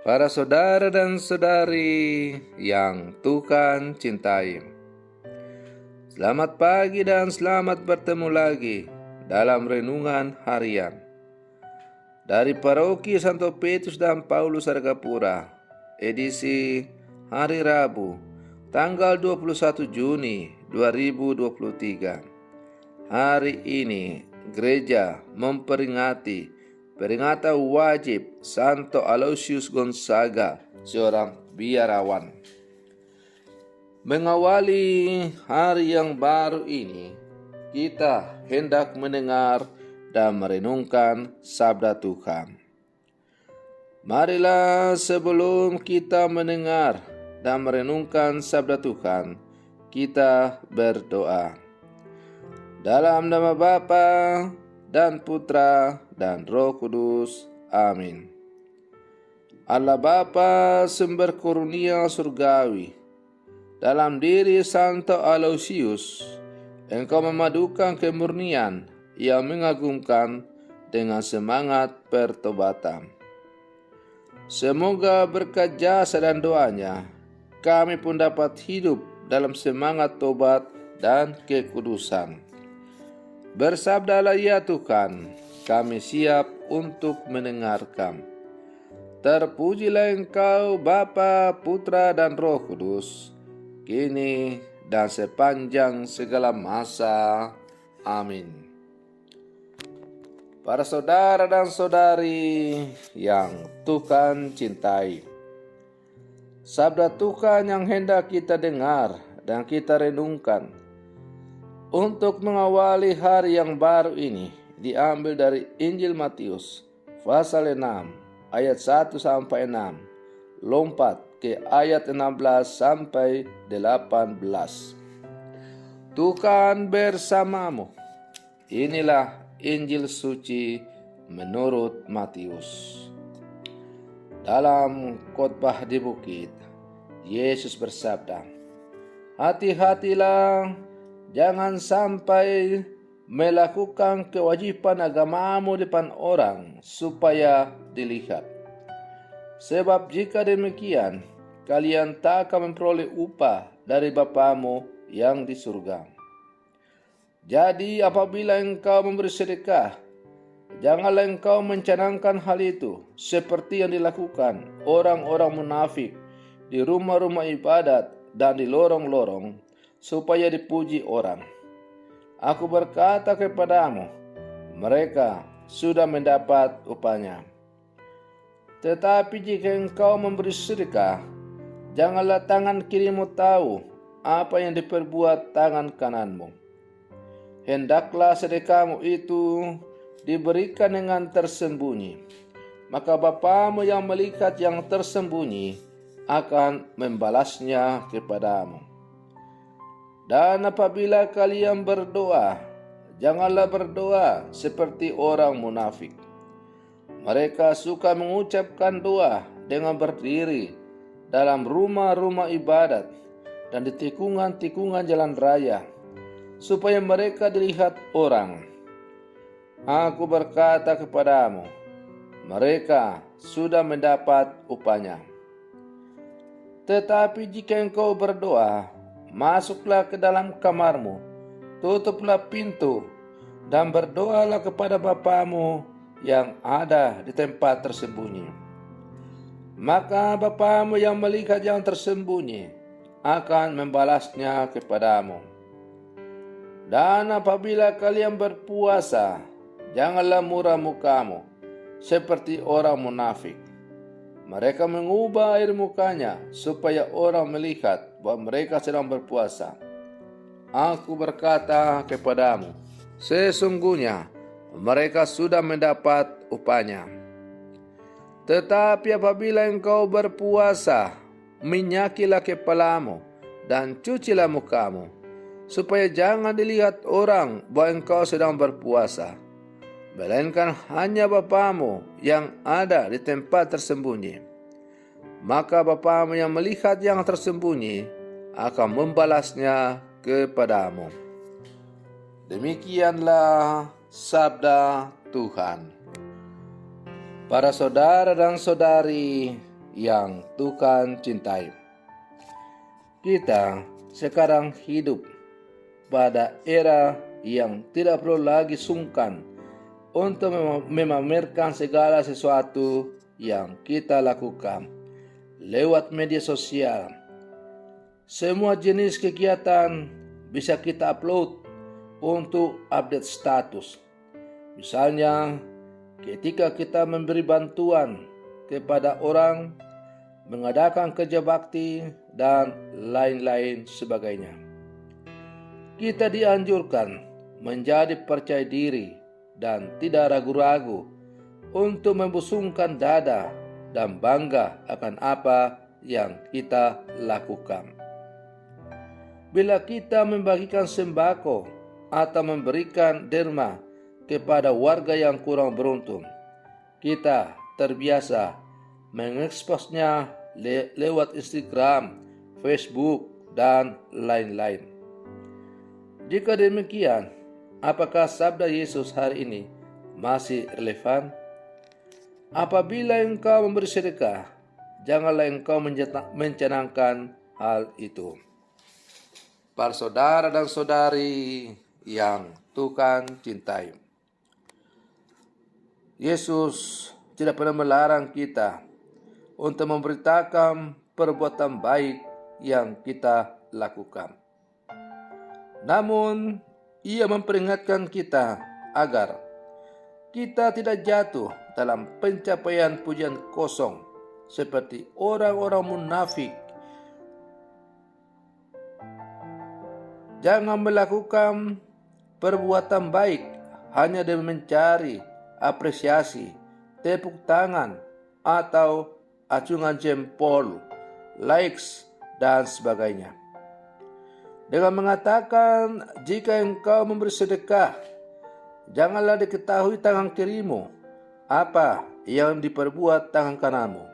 Para saudara dan saudari yang Tuhan cintai, selamat pagi dan selamat bertemu lagi dalam renungan harian dari Paroki Santo Petrus dan Paulus Argapura, edisi hari Rabu, tanggal 21 Juni 2023. Hari ini gereja memperingati peringatan wajib Santo Aloysius Gonzaga, seorang biarawan. Mengawali hari yang baru ini, kita hendak mendengar dan merenungkan sabda Tuhan. Marilah sebelum kita mendengar dan merenungkan sabda Tuhan, kita berdoa. Dalam nama Bapa dan Putra dan Roh Kudus. Amin. Allah Bapa sumber karunia surgawi, dalam diri Santo Aloysius, Engkau memadukan kemurnian yang mengagumkan dengan semangat pertobatan. Semoga berkat jasa dan doanya, kami pun dapat hidup dalam semangat tobat dan kekudusan. Bersabdalah ya Tuhan, kami siap untuk mendengarkan. Terpujilah Engkau Bapa, Putra dan Roh Kudus, kini dan sepanjang segala masa. Amin. Para saudara dan saudari yang Tuhan cintai, sabda Tuhan yang hendak kita dengar dan kita renungkan untuk mengawali hari yang baru ini diambil dari Injil Matius pasal 6 ayat 1 sampai 6, lompat ke ayat 16 sampai 18. Tuhan bersamamu. Inilah Injil suci menurut Matius. Dalam khotbah di bukit, Yesus bersabda, "Hati-hatilah, jangan sampai melakukan kewajiban agamamu depan orang supaya dilihat. Sebab jika demikian, kalian tak akan memperoleh upah dari Bapamu yang di surga. Jadi apabila engkau memberi sedekah, janganlah engkau mencanangkan hal itu seperti yang dilakukan orang-orang munafik di rumah-rumah ibadat dan di lorong-lorong, supaya dipuji orang. Aku berkata kepadamu, mereka sudah mendapat upahnya. Tetapi jika engkau memberi sedekah, janganlah tangan kirimu tahu apa yang diperbuat tangan kananmu. Hendaklah sedekahmu itu diberikan dengan tersembunyi, maka Bapamu yang melihat yang tersembunyi akan membalasnya kepadamu. Dan apabila kalian berdoa, janganlah berdoa seperti orang munafik. Mereka suka mengucapkan doa dengan berdiri dalam rumah-rumah ibadat dan di tikungan-tikungan jalan raya, supaya mereka dilihat orang. Aku berkata kepadamu, mereka sudah mendapat upahnya. Tetapi jika engkau berdoa, masuklah ke dalam kamarmu, tutuplah pintu, dan berdoalah kepada Bapamu yang ada di tempat tersembunyi. Maka Bapamu yang melihat yang tersembunyi akan membalasnya kepadamu. Dan apabila kalian berpuasa, janganlah murah mukamu seperti orang munafik. Mereka mengubah air mukanya supaya orang melihat bahwa mereka sedang berpuasa. Aku berkata kepadamu, sesungguhnya mereka sudah mendapat upahnya. Tetapi apabila engkau berpuasa, minyakilah kepalamu dan cucilah mukamu, supaya jangan dilihat orang bahwa engkau sedang berpuasa, melainkan hanya Bapamu yang ada di tempat tersembunyi. Maka Bapamu yang melihat yang tersembunyi akan membalasnya kepadamu. Demikianlah sabda Tuhan. Para saudara dan saudari yang Tuhan cintai. Kita sekarang hidup pada era yang tidak perlu lagi sungkan untuk memamerkan segala sesuatu yang kita lakukan lewat media sosial. Semua jenis kegiatan bisa kita upload untuk update status. Misalnya, ketika kita memberi bantuan kepada orang, mengadakan kerja bakti, dan lain-lain sebagainya. Kita dianjurkan menjadi percaya diri dan tidak ragu-ragu untuk membusungkan dada dan bangga akan apa yang kita lakukan. Bila kita membagikan sembako atau memberikan derma kepada warga yang kurang beruntung, kita terbiasa mengeksposnya lewat Instagram, Facebook, dan lain-lain. Jika demikian, apakah sabda Yesus hari ini masih relevan? Apabila engkau memberi sedekah, janganlah engkau mencanangkan hal itu. Para saudara dan saudari yang Tuhan cintai, Yesus tidak pernah melarang kita untuk memberitakan perbuatan baik yang kita lakukan. Namun, Ia memperingatkan kita agar kita tidak jatuh dalam pencapaian pujian kosong seperti orang-orang munafik. Jangan melakukan perbuatan baik hanya demi mencari apresiasi, tepuk tangan, atau acungan jempol, likes, dan sebagainya. Dengan mengatakan, jika engkau memberi sedekah, janganlah diketahui tangan kirimu apa yang diperbuat tangan kananmu.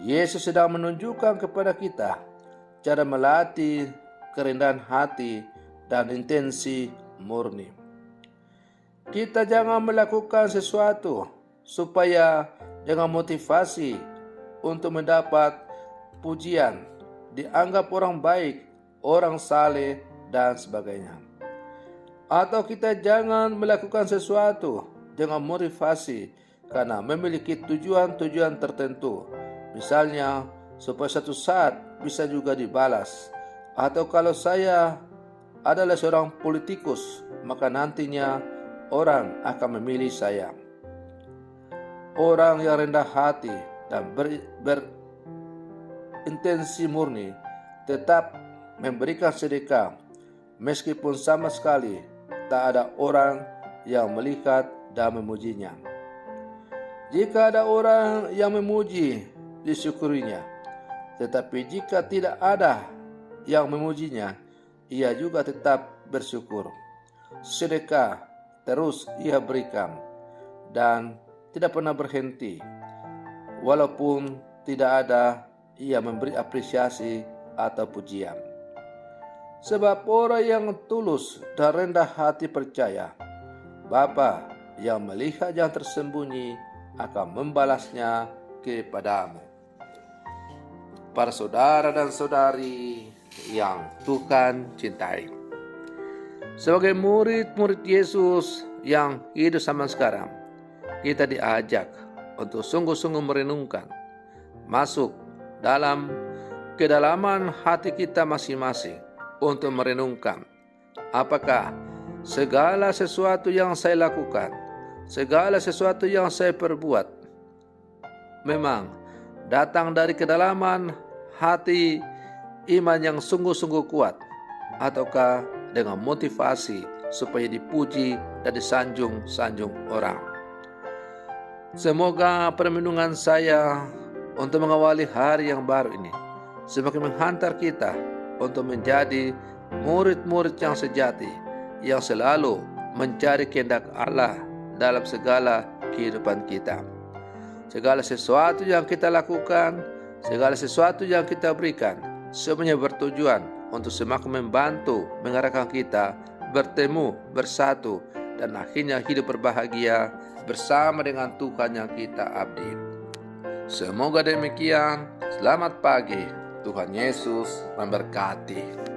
Yesus sedang menunjukkan kepada kita cara melatih kerendahan hati dan intensi murni. Kita jangan melakukan sesuatu supaya dengan motivasi untuk mendapat pujian, dianggap orang baik, orang saleh, dan sebagainya. Atau kita jangan melakukan sesuatu dengan motivasi karena memiliki tujuan-tujuan tertentu. Misalnya, supaya suatu saat bisa juga dibalas. Atau kalau saya adalah seorang politikus, maka nantinya orang akan memilih saya. Orang yang rendah hati dan berintensi murni tetap memberikan sedekah meskipun sama sekali tak ada orang yang melihat dan memujinya. Jika ada orang yang memuji, disyukurinya. Tetapi jika tidak ada yang memujinya, ia juga tetap bersyukur. Sedekah terus ia berikan dan tidak pernah berhenti. Walaupun tidak ada ia memberi apresiasi atau pujian. Sebab orang yang tulus dan rendah hati percaya, Bapa yang melihat yang tersembunyi akan membalasnya kepadamu. Para saudara dan saudari yang Tuhan cintai, sebagai murid-murid Yesus yang hidup zaman sekarang, kita diajak untuk sungguh-sungguh merenungkan, masuk dalam kedalaman hati kita masing-masing untuk merenungkan apakah segala sesuatu yang saya lakukan, segala sesuatu yang saya perbuat memang datang dari kedalaman hati iman yang sungguh-sungguh kuat, ataukah dengan motivasi supaya dipuji dan disanjung-sanjung orang. Semoga permenungan saya untuk mengawali hari yang baru ini semakin menghantar kita untuk menjadi murid-murid yang sejati, yang selalu mencari kehendak Allah dalam segala kehidupan kita. Segala sesuatu yang kita lakukan, segala sesuatu yang kita berikan, semuanya bertujuan untuk semakin membantu mengarahkan kita bertemu, bersatu, dan akhirnya hidup berbahagia bersama dengan Tuhan yang kita abdi. Semoga demikian. Selamat pagi. Tuhan Yesus memberkati.